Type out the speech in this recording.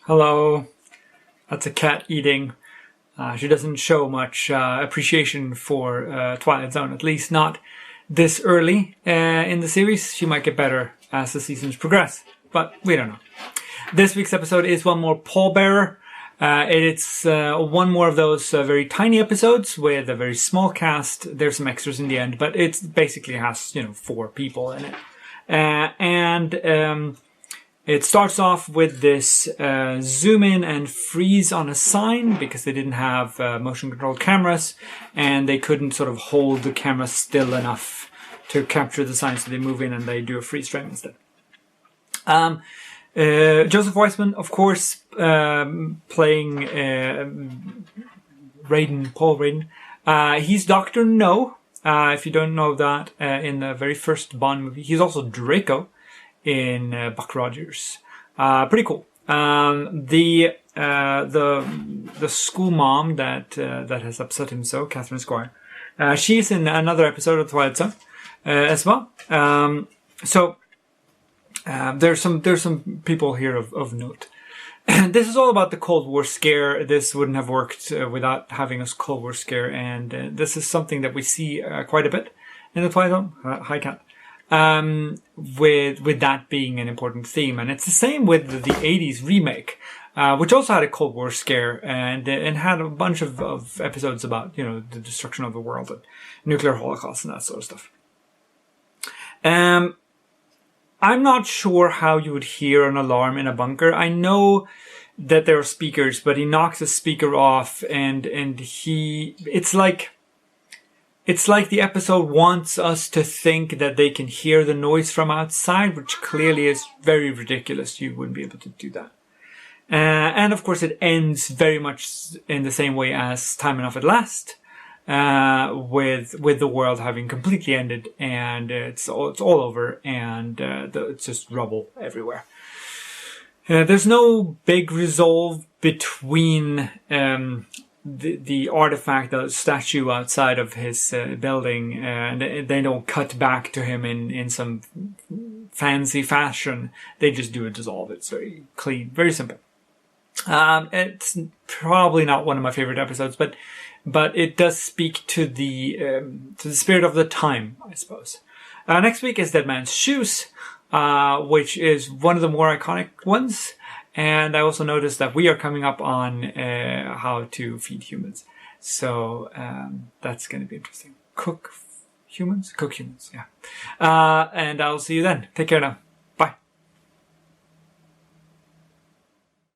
Hello. That's a cat eating. She doesn't show much appreciation for Twilight Zone, at least not this early in the series. She might get better as the seasons progress, but we don't know. This week's episode is one more pallbearer. It's one more of those very tiny episodes with a very small cast. There's some extras in the end, but it basically has, 4 people in it. It starts off with this zoom in and freeze on a sign because they didn't have motion controlled cameras and they couldn't sort of hold the camera still enough to capture the sign, so they move in and they do a freeze frame instead. Joseph Weisman, of course, playing Paul Raiden. He's Dr. No, if you don't know that, in the very first Bond movie. He's also Draco in Buck Rogers. Pretty cool. The school mom that has upset him so, Kaz McCoy, she's in another episode of Twilight Zone as well. There's some people here of note. This is all about the Cold War scare. This wouldn't have worked without having a Cold War scare, and this is something that we see quite a bit in the Twilight Zone. Hi, Cat. With that being an important theme, and it's the same with the 80s remake, which also had a Cold War scare and had a bunch of episodes about the destruction of the world and nuclear holocaust and that sort of stuff. I'm not sure how you would hear an alarm in a bunker. I know that there are speakers, but he knocks a speaker off, and it's like the episode wants us to think that they can hear the noise from outside, which clearly is very ridiculous. You wouldn't be able to do that. And of course it ends very much in the same way as Time Enough at Last, with the world having completely ended, and it's all over, and it's just rubble everywhere. There's no big resolve between the artifact, the statue outside of his building, and they don't cut back to him in some fancy fashion. They just do a dissolve. It's very clean, very simple. It's probably not one of my favorite episodes, but it does speak to the spirit of the time, I suppose. Next week is Dead Man's Shoes, which is one of the more iconic ones. And I also noticed that we are coming up on how to feed humans. So that's going to be interesting. Cook humans, yeah. And I'll see you then. Take care now.